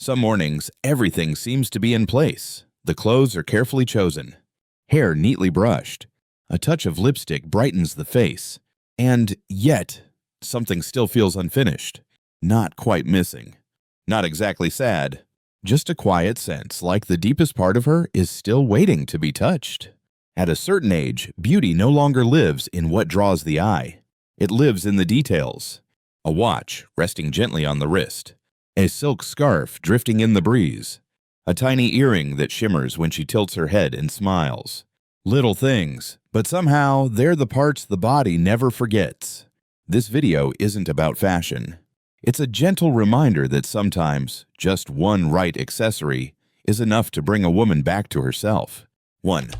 Some mornings, everything seems to be in place. The clothes are carefully chosen, hair neatly brushed, a touch of lipstick brightens the face, and yet something still feels unfinished, not quite missing. Not exactly sad, just a quiet sense like the deepest part of her is still waiting to be touched. At a certain age, beauty no longer lives in what draws the eye. It lives in the details. A watch resting gently on the wrist, a silk scarf drifting in the breeze, a tiny earring that shimmers when she tilts her head and smiles. Little things, but somehow they're the parts the body never forgets. This video isn't about fashion. It's a gentle reminder that sometimes just one right accessory is enough to bring a woman back to herself. 1.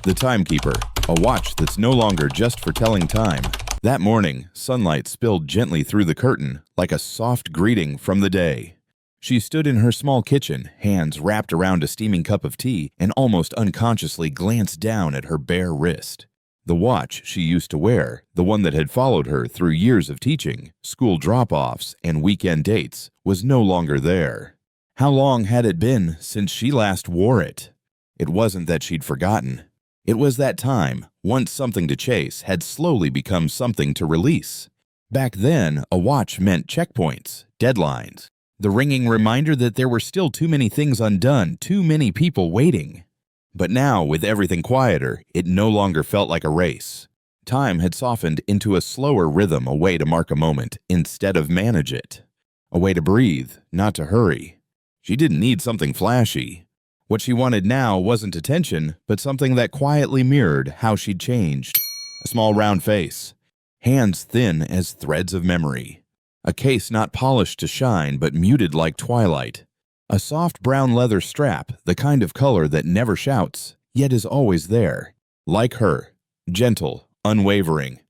The Timekeeper, a watch that's no longer just for telling time. That morning, sunlight spilled gently through the curtain like a soft greeting from the day. She stood in her small kitchen, hands wrapped around a steaming cup of tea, and almost unconsciously glanced down at her bare wrist. The watch she used to wear, the one that had followed her through years of teaching, school drop-offs, and weekend dates, was no longer there. How long had it been since she last wore it? It wasn't that she'd forgotten. It was that time, once something to chase, had slowly become something to release. Back then, a watch meant checkpoints, deadlines, the ringing reminder that there were still too many things undone, too many people waiting. But now, with everything quieter, it no longer felt like a race. Time had softened into a slower rhythm, a way to mark a moment instead of manage it. A way to breathe, not to hurry. She didn't need something flashy. What she wanted now wasn't attention, but something that quietly mirrored how she'd changed. A small round face, hands thin as threads of memory. A case not polished to shine, but muted like twilight. A soft brown leather strap, the kind of color that never shouts, yet is always there. Like her, gentle, unwavering.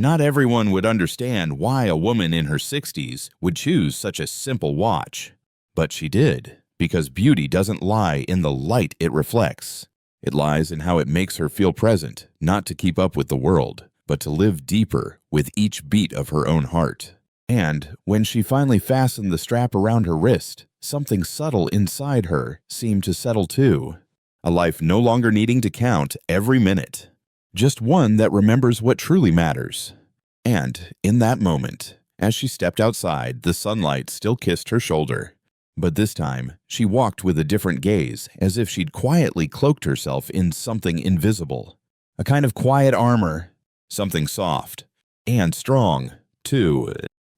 Not everyone would understand why a woman in her 60s would choose such a simple watch. But she did, because beauty doesn't lie in the light it reflects. It lies in how it makes her feel present, not to keep up with the world, but to live deeper with each beat of her own heart. And when she finally fastened the strap around her wrist, something subtle inside her seemed to settle too. A life no longer needing to count every minute. Just one that remembers what truly matters. And in that moment, as she stepped outside, the sunlight still kissed her shoulder. But this time, she walked with a different gaze, as if she'd quietly cloaked herself in something invisible. A kind of quiet armor. Something soft. And strong, too.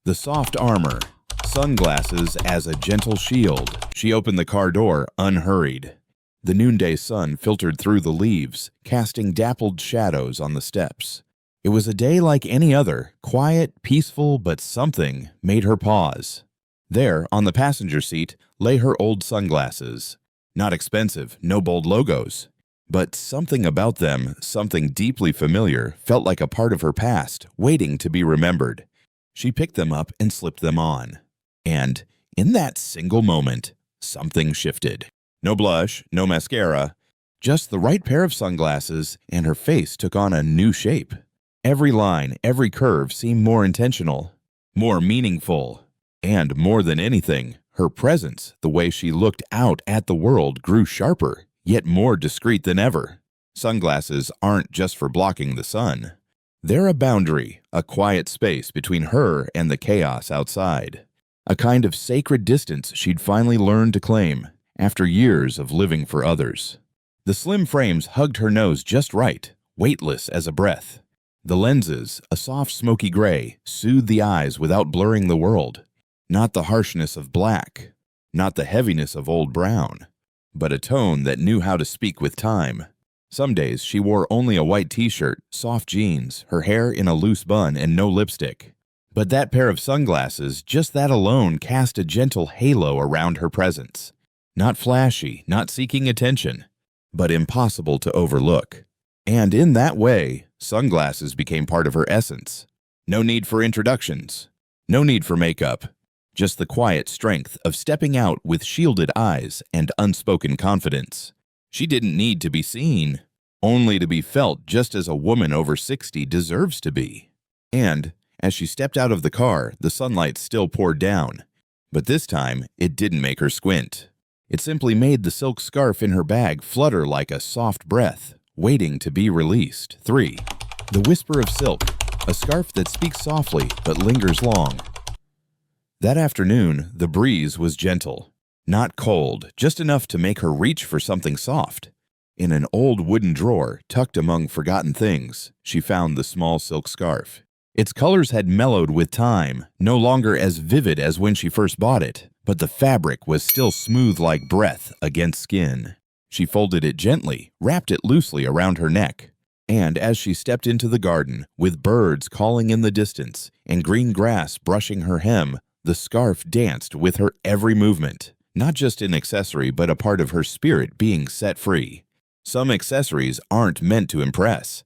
The soft armor. Sunglasses as a gentle shield. She opened the car door, unhurried. The noonday sun filtered through the leaves, casting dappled shadows on the steps. It was a day like any other, quiet, peaceful, but something made her pause. There, on the passenger seat, lay her old sunglasses. Not expensive, no bold logos. But something about them, something deeply familiar, felt like a part of her past, waiting to be remembered. She picked them up and slipped them on. And in that single moment, something shifted. No blush, no mascara, just the right pair of sunglasses, and her face took on a new shape. Every line, every curve seemed more intentional, more meaningful. And more than anything, her presence, the way she looked out at the world, grew sharper, yet more discreet than ever. Sunglasses aren't just for blocking the sun. They're a boundary, a quiet space between her and the chaos outside. A kind of sacred distance she'd finally learned to claim, after years of living for others. The slim frames hugged her nose just right, weightless as a breath. The lenses, a soft smoky gray, soothed the eyes without blurring the world. Not the harshness of black, not the heaviness of old brown, but a tone that knew how to speak with time. Some days she wore only a white t-shirt, soft jeans, her hair in a loose bun, and no lipstick. But that pair of sunglasses, just that alone, cast a gentle halo around her presence. Not flashy, not seeking attention, but impossible to overlook. And in that way, sunglasses became part of her essence. No need for introductions, no need for makeup. Just the quiet strength of stepping out with shielded eyes and unspoken confidence. She didn't need to be seen, only to be felt just as a woman over 60 deserves to be. And as she stepped out of the car, the sunlight still poured down. But this time, it didn't make her squint. It simply made the silk scarf in her bag flutter like a soft breath, waiting to be released. 3. The whisper of silk, a scarf that speaks softly but lingers long. That afternoon, the breeze was gentle. Not cold, just enough to make her reach for something soft. In an old wooden drawer, tucked among forgotten things, she found the small silk scarf. Its colors had mellowed with time, no longer as vivid as when she first bought it, but the fabric was still smooth like breath against skin. She folded it gently, wrapped it loosely around her neck, and as she stepped into the garden, with birds calling in the distance and green grass brushing her hem, the scarf danced with her every movement, not just an accessory but a part of her spirit being set free. Some accessories aren't meant to impress.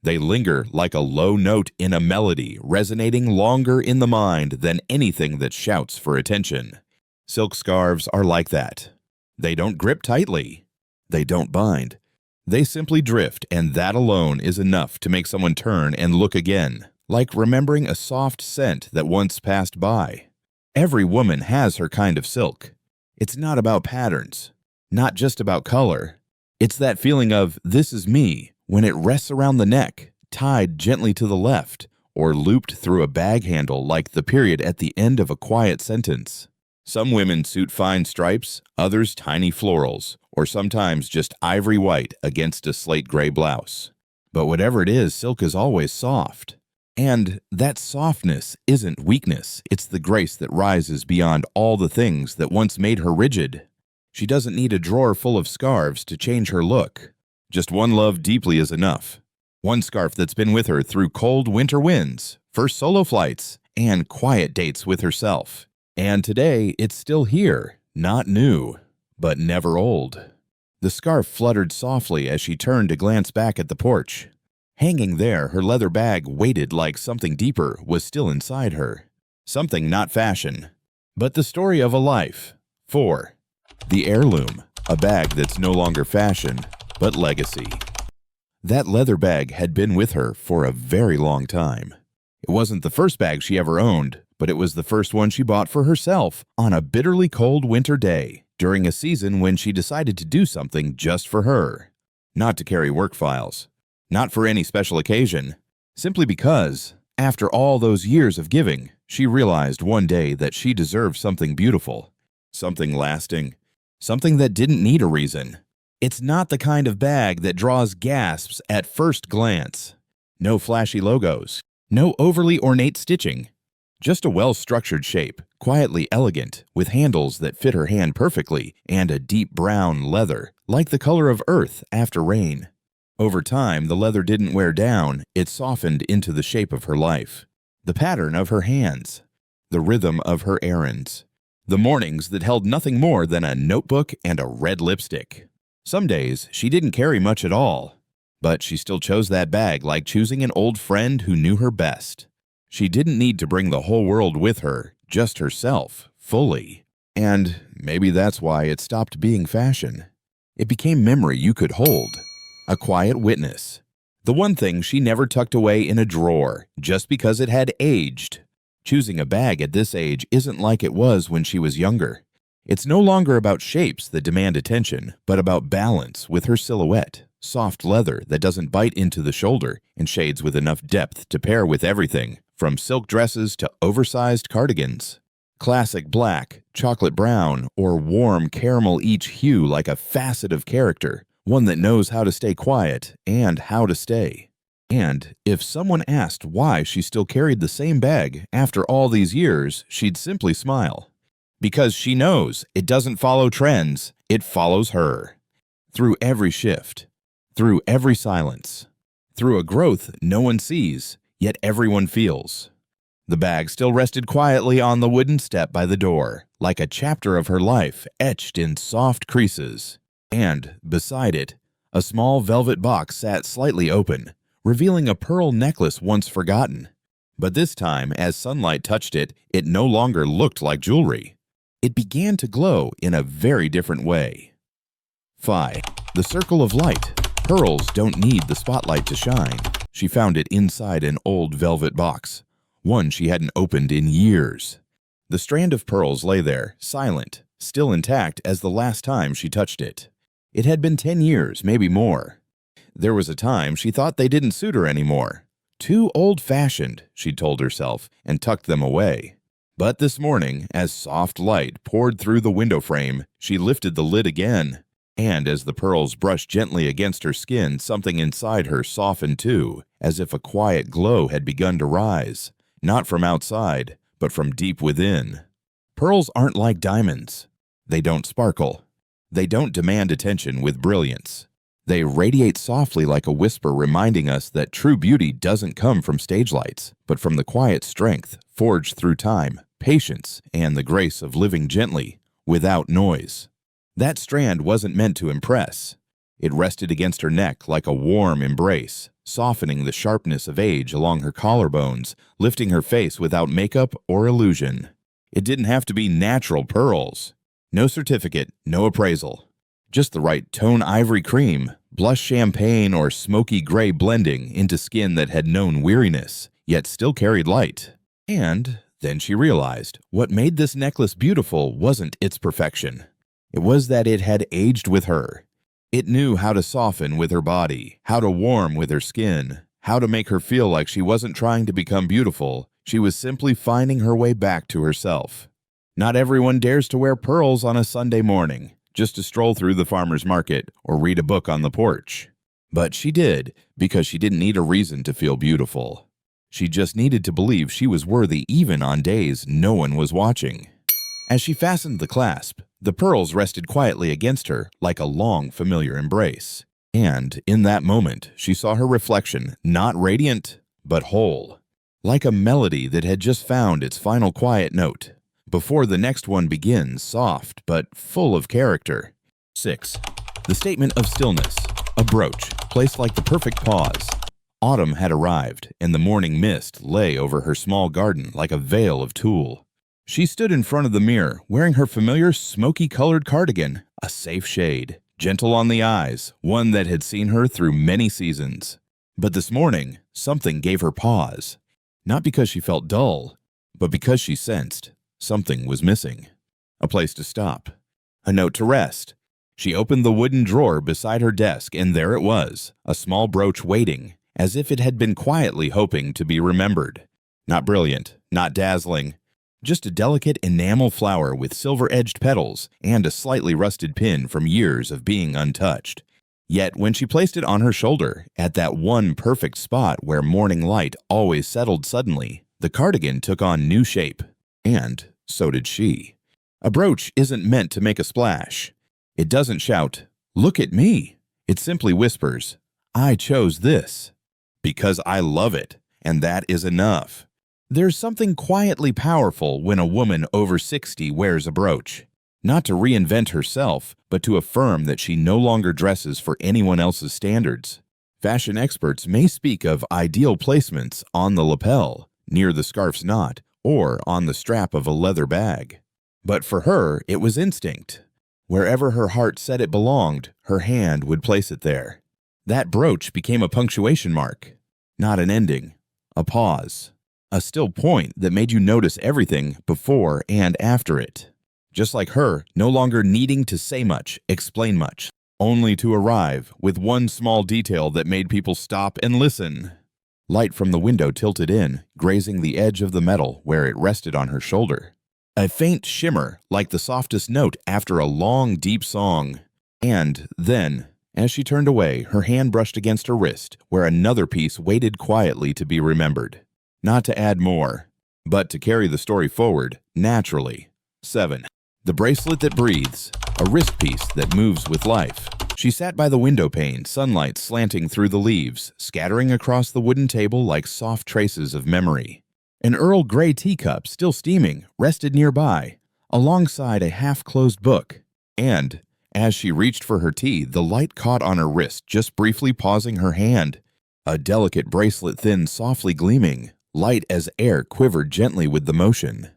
They linger like a low note in a melody, resonating longer in the mind than anything that shouts for attention. Silk scarves are like that. They don't grip tightly. They don't bind. They simply drift, and that alone is enough to make someone turn and look again, like remembering a soft scent that once passed by. Every woman has her kind of silk. It's not about patterns, not just about color. It's that feeling of, this is me, when it rests around the neck, tied gently to the left, or looped through a bag handle like the period at the end of a quiet sentence. Some women suit fine stripes, others tiny florals, or sometimes just ivory white against a slate gray blouse. But whatever it is, silk is always soft. And that softness isn't weakness, it's the grace that rises beyond all the things that once made her rigid. She doesn't need a drawer full of scarves to change her look. Just one loved deeply is enough. One scarf that's been with her through cold winter winds, first solo flights, and quiet dates with herself. And today, it's still here, not new, but never old. The scarf fluttered softly as she turned to glance back at the porch. Hanging there, her leather bag, weighted like something deeper, was still inside her. Something not fashion, but the story of a life. 4. The Heirloom, a bag that's no longer fashion, but legacy. That leather bag had been with her for a very long time. It wasn't the first bag she ever owned, but it was the first one she bought for herself on a bitterly cold winter day, during a season when she decided to do something just for her. Not to carry work files. Not for any special occasion. Simply because, after all those years of giving, she realized one day that she deserved something beautiful. Something lasting. Something that didn't need a reason. It's not the kind of bag that draws gasps at first glance. No flashy logos. No overly ornate stitching. Just a well-structured shape, quietly elegant, with handles that fit her hand perfectly, and a deep brown leather, like the color of earth after rain. Over time, the leather didn't wear down, it softened into the shape of her life. The pattern of her hands. The rhythm of her errands. The mornings that held nothing more than a notebook and a red lipstick. Some days, she didn't carry much at all, but she still chose that bag like choosing an old friend who knew her best. She didn't need to bring the whole world with her, just herself, fully. And maybe that's why it stopped being fashion. It became memory you could hold. A quiet witness. The one thing she never tucked away in a drawer, just because it had aged. Choosing a bag at this age isn't like it was when she was younger. It's no longer about shapes that demand attention, but about balance with her silhouette. Soft leather that doesn't bite into the shoulder, and shades with enough depth to pair with everything, from silk dresses to oversized cardigans. Classic black, chocolate brown, or warm caramel, each hue like a facet of character, one that knows how to stay quiet and how to stay. And if someone asked why she still carried the same bag after all these years, she'd simply smile. Because she knows it doesn't follow trends, it follows her. Through every shift. Through every silence. Through a growth no one sees, yet everyone feels. The bag still rested quietly on the wooden step by the door, like a chapter of her life etched in soft creases. And, beside it, a small velvet box sat slightly open, revealing a pearl necklace once forgotten. But this time, as sunlight touched it, it no longer looked like jewelry. It began to glow in a very different way. 5. The circle of light. Pearls don't need the spotlight to shine. She found it inside an old velvet box, one she hadn't opened in years. The strand of pearls lay there, silent, still intact as the last time she touched it. It had been 10 years, maybe more. There was a time she thought they didn't suit her anymore. Too old-fashioned, she told herself, and tucked them away. But this morning, as soft light poured through the window frame, she lifted the lid again. And as the pearls brushed gently against her skin, something inside her softened too, as if a quiet glow had begun to rise, not from outside, but from deep within. Pearls aren't like diamonds. They don't sparkle. They don't demand attention with brilliance. They radiate softly like a whisper, reminding us that true beauty doesn't come from stage lights, but from the quiet strength forged through time, patience, and the grace of living gently, without noise. That strand wasn't meant to impress. It rested against her neck like a warm embrace, softening the sharpness of age along her collarbones, lifting her face without makeup or illusion. It didn't have to be natural pearls. No certificate, no appraisal. Just the right tone ivory cream, blush champagne, or smoky gray blending into skin that had known weariness, yet still carried light. And then she realized what made this necklace beautiful wasn't its perfection. It was that it had aged with her. It knew how to soften with her body, how to warm with her skin, how to make her feel like she wasn't trying to become beautiful. She was simply finding her way back to herself. Not everyone dares to wear pearls on a Sunday morning, just to stroll through the farmer's market or read a book on the porch. But she did, because she didn't need a reason to feel beautiful. She just needed to believe she was worthy even on days no one was watching. As she fastened the clasp, the pearls rested quietly against her like a long, familiar embrace. And in that moment, she saw her reflection not radiant, but whole. Like a melody that had just found its final quiet note, before the next one begins, soft but full of character. 6. The statement of stillness, a brooch, placed like the perfect pause. Autumn had arrived, and the morning mist lay over her small garden like a veil of tulle. She stood in front of the mirror, wearing her familiar smoky-colored cardigan, a safe shade, gentle on the eyes, one that had seen her through many seasons. But this morning, something gave her pause. Not because she felt dull, but because she sensed something was missing. A place to stop. A note to rest. She opened the wooden drawer beside her desk, and there it was, a small brooch waiting, as if it had been quietly hoping to be remembered. Not brilliant, not dazzling, just a delicate enamel flower with silver-edged petals and a slightly rusted pin from years of being untouched. Yet when she placed it on her shoulder, at that one perfect spot where morning light always settled suddenly, the cardigan took on new shape. And so did she. A brooch isn't meant to make a splash. It doesn't shout, "Look at me." It simply whispers, "I chose this because I love it, and that is enough." There's something quietly powerful when a woman over 60 wears a brooch. Not to reinvent herself, but to affirm that she no longer dresses for anyone else's standards. Fashion experts may speak of ideal placements on the lapel, near the scarf's knot, or on the strap of a leather bag. But for her, it was instinct. Wherever her heart said it belonged, her hand would place it there. That brooch became a punctuation mark, not an ending, a pause. A still point that made you notice everything before and after it. Just like her, no longer needing to say much, explain much, only to arrive with one small detail that made people stop and listen. Light from the window tilted in, grazing the edge of the metal where it rested on her shoulder. A faint shimmer, like the softest note after a long, deep song. And then, as she turned away, her hand brushed against her wrist, where another piece waited quietly to be remembered. Not to add more, but to carry the story forward, naturally. 7. The bracelet that breathes, a wrist piece that moves with life. She sat by the window pane, sunlight slanting through the leaves, scattering across the wooden table like soft traces of memory. An Earl Grey teacup, still steaming, rested nearby, alongside a half-closed book. And, as she reached for her tea, the light caught on her wrist, just briefly pausing her hand. A delicate bracelet thin, softly gleaming, light as air quivered gently with the motion.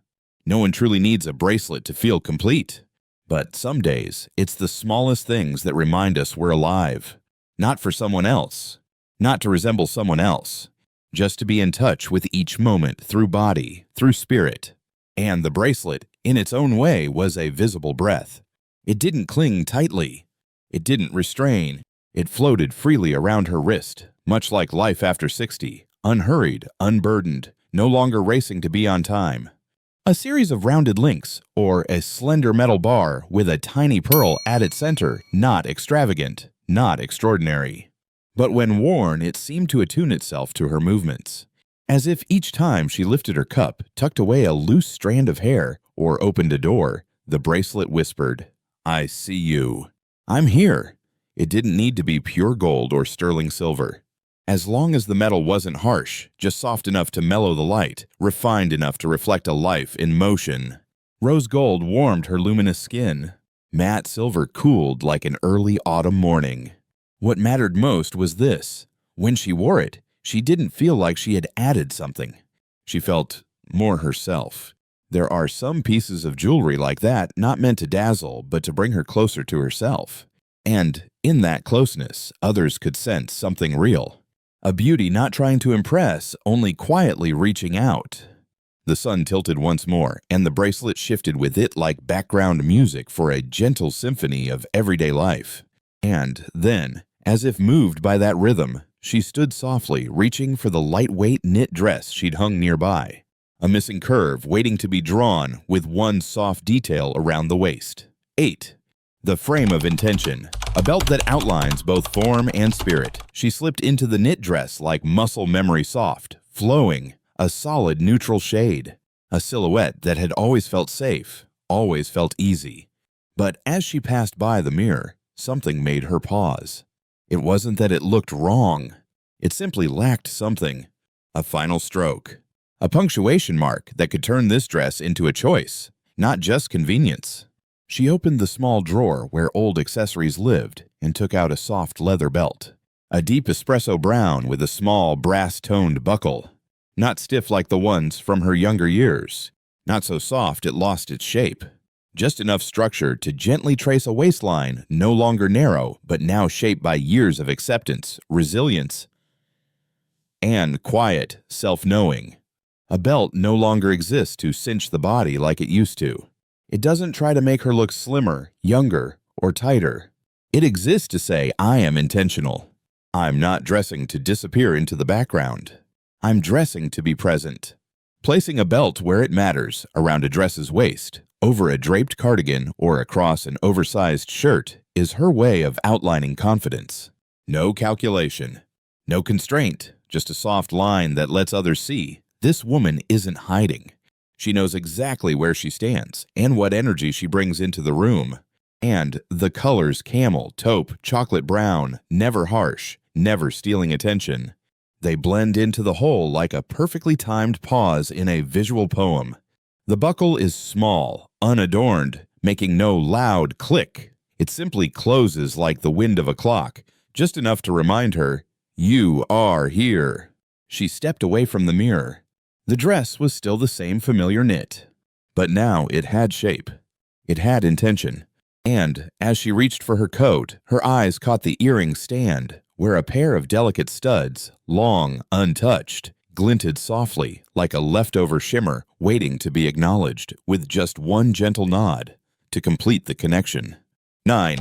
No one truly needs a bracelet to feel complete. But some days, it's the smallest things that remind us we're alive. Not for someone else. Not to resemble someone else. Just to be in touch with each moment through body, through spirit. And the bracelet, in its own way, was a visible breath. It didn't cling tightly. It didn't restrain. It floated freely around her wrist, much like life after 60, unhurried, unburdened, no longer racing to be on time. A series of rounded links, or a slender metal bar with a tiny pearl at its center, not extravagant, not extraordinary. But when worn, it seemed to attune itself to her movements. As if each time she lifted her cup, tucked away a loose strand of hair, or opened a door, the bracelet whispered, "I see you. I'm here." It didn't need to be pure gold or sterling silver. As long as the metal wasn't harsh, just soft enough to mellow the light, refined enough to reflect a life in motion. Rose gold warmed her luminous skin. Matte silver cooled like an early autumn morning. What mattered most was this. When she wore it, she didn't feel like she had added something. She felt more herself. There are some pieces of jewelry like that, not meant to dazzle, but to bring her closer to herself. And in that closeness, others could sense something real. A beauty not trying to impress, only quietly reaching out. The sun tilted once more, and the bracelet shifted with it like background music for a gentle symphony of everyday life. And then, as if moved by that rhythm, she stood softly, reaching for the lightweight knit dress she'd hung nearby. A missing curve waiting to be drawn with one soft detail around the waist. 8. The frame of intention. A belt that outlines both form and spirit. She slipped into the knit dress like muscle memory soft, flowing, a solid neutral shade. A silhouette that had always felt safe, always felt easy. But as she passed by the mirror, something made her pause. It wasn't that it looked wrong. It simply lacked something. A final stroke. A punctuation mark that could turn this dress into a choice, not just convenience. She opened the small drawer where old accessories lived and took out a soft leather belt. A deep espresso brown with a small brass-toned buckle. Not stiff like the ones from her younger years. Not so soft it lost its shape. Just enough structure to gently trace a waistline no longer narrow but now shaped by years of acceptance, resilience, and quiet self-knowing. A belt no longer exists to cinch the body like it used to. It doesn't try to make her look slimmer, younger, or tighter. It exists to say, I am intentional. I'm not dressing to disappear into the background. I'm dressing to be present. Placing a belt where it matters, around a dress's waist, over a draped cardigan, or across an oversized shirt, is her way of outlining confidence. No calculation. No constraint, just a soft line that lets others see. This woman isn't hiding. She knows exactly where she stands and what energy she brings into the room. And the colors camel, taupe, chocolate brown, never harsh, never stealing attention. They blend into the whole like a perfectly timed pause in a visual poem. The buckle is small, unadorned, making no loud click. It simply closes like the wind of a clock, just enough to remind her, you are here. She stepped away from the mirror. The dress was still the same familiar knit, but now it had shape. It had intention. And as she reached for her coat, her eyes caught the earring stand, where a pair of delicate studs, long, untouched, glinted softly like a leftover shimmer waiting to be acknowledged with just one gentle nod to complete the connection. 9.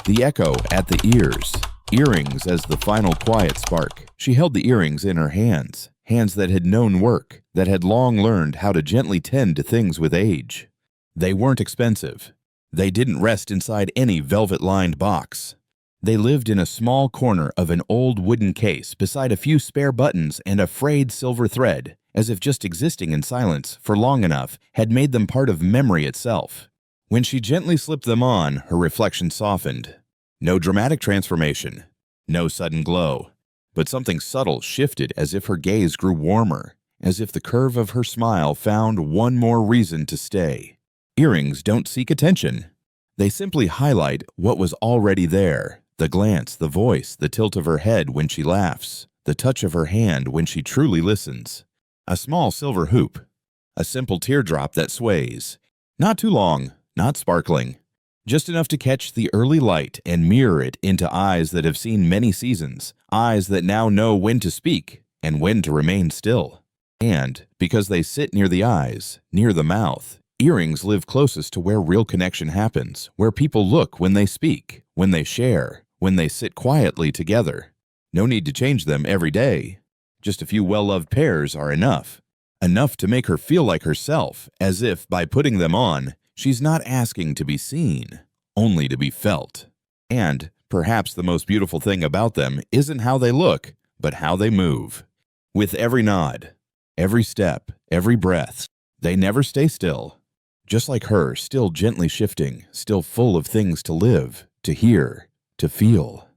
The echo at the ears. Earrings as the final quiet spark. She held the earrings in her hands. Hands that had known work, that had long learned how to gently tend to things with age. They weren't expensive. They didn't rest inside any velvet-lined box. They lived in a small corner of an old wooden case beside a few spare buttons and a frayed silver thread, as if just existing in silence for long enough had made them part of memory itself. When she gently slipped them on, her reflection softened. No dramatic transformation, no sudden glow. But something subtle shifted as if her gaze grew warmer, as if the curve of her smile found one more reason to stay. Earrings don't seek attention. They simply highlight what was already there. The glance, the voice, the tilt of her head when she laughs, the touch of her hand when she truly listens. A small silver hoop. A simple teardrop that sways. Not too long, not sparkling. Just enough to catch the early light and mirror it into eyes that have seen many seasons, eyes that now know when to speak and when to remain still. And because they sit near the eyes, near the mouth, Earrings live closest to where real connection happens, where people look when they speak, when they share, when they sit quietly together. No need to change them every day. Just a few well-loved pairs are enough. Enough to make her feel like herself, as if, by putting them on, she's not asking to be seen, only to be felt. And perhaps the most beautiful thing about them isn't how they look, but how they move. With every nod, every step, every breath, they never stay still. Just like her, still gently shifting, still full of things to live, to hear, to feel.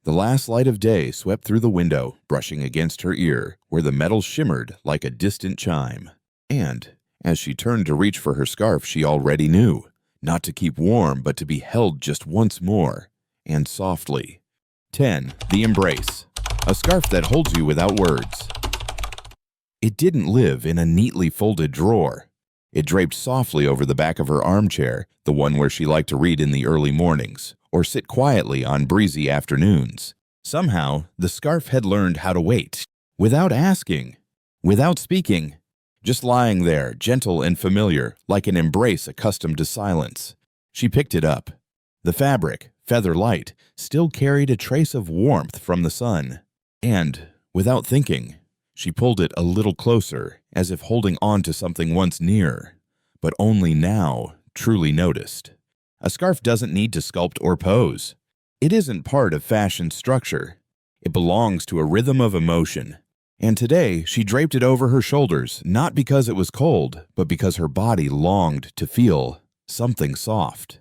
The last light of day swept through the window, brushing against her ear, where the metal shimmered like a distant chime. And, as she turned to reach for her scarf she already knew, not to keep warm but to be held just once more, and softly. 10. The embrace. A scarf that holds you without words. It didn't live in a neatly folded drawer. It draped softly over the back of her armchair, the one where she liked to read in the early mornings, or sit quietly on breezy afternoons. Somehow, the scarf had learned how to wait, without asking, without speaking, just lying there, gentle and familiar, like an embrace accustomed to silence. She picked it up. The fabric, feather light, still carried a trace of warmth from the sun. And, without thinking, she pulled it a little closer, as if holding on to something once near, but only now truly noticed. A scarf doesn't need to sculpt or pose. It isn't part of fashion structure. It belongs to a rhythm of emotion. And today, she draped it over her shoulders, not because it was cold, but because her body longed to feel something soft.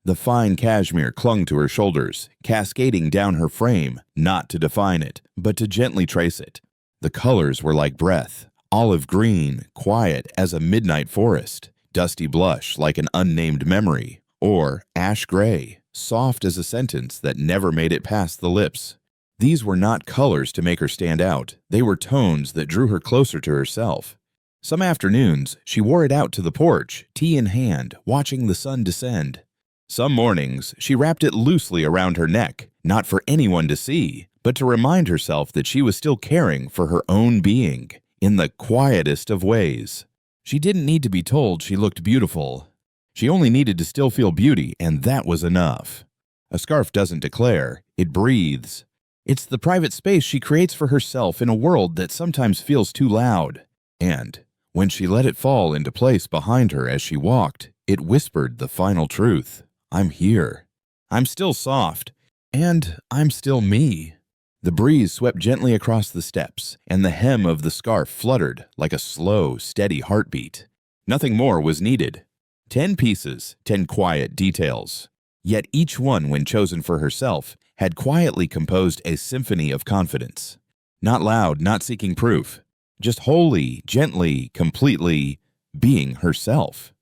The fine cashmere clung to her shoulders, cascading down her frame, not to define it, but to gently trace it. The colors were like breath, olive green, quiet as a midnight forest, dusty blush like an unnamed memory, or ash gray, soft as a sentence that never made it past the lips. These were not colors to make her stand out. They were tones that drew her closer to herself. Some afternoons, she wore it out to the porch, tea in hand, watching the sun descend. Some mornings, she wrapped it loosely around her neck, not for anyone to see, but to remind herself that she was still caring for her own being, in the quietest of ways. She didn't need to be told she looked beautiful. She only needed to still feel beauty, and that was enough. A scarf doesn't declare, it breathes. It's the private space she creates for herself in a world that sometimes feels too loud. And, when she let it fall into place behind her as she walked, it whispered the final truth. I'm here. I'm still soft. And I'm still me. The breeze swept gently across the steps, and the hem of the scarf fluttered like a slow, steady heartbeat. Nothing more was needed. 10 pieces, 10 quiet details. Yet each one, when chosen for herself, had quietly composed a symphony of confidence. Not loud, not seeking proof. Just wholly, gently, completely being herself.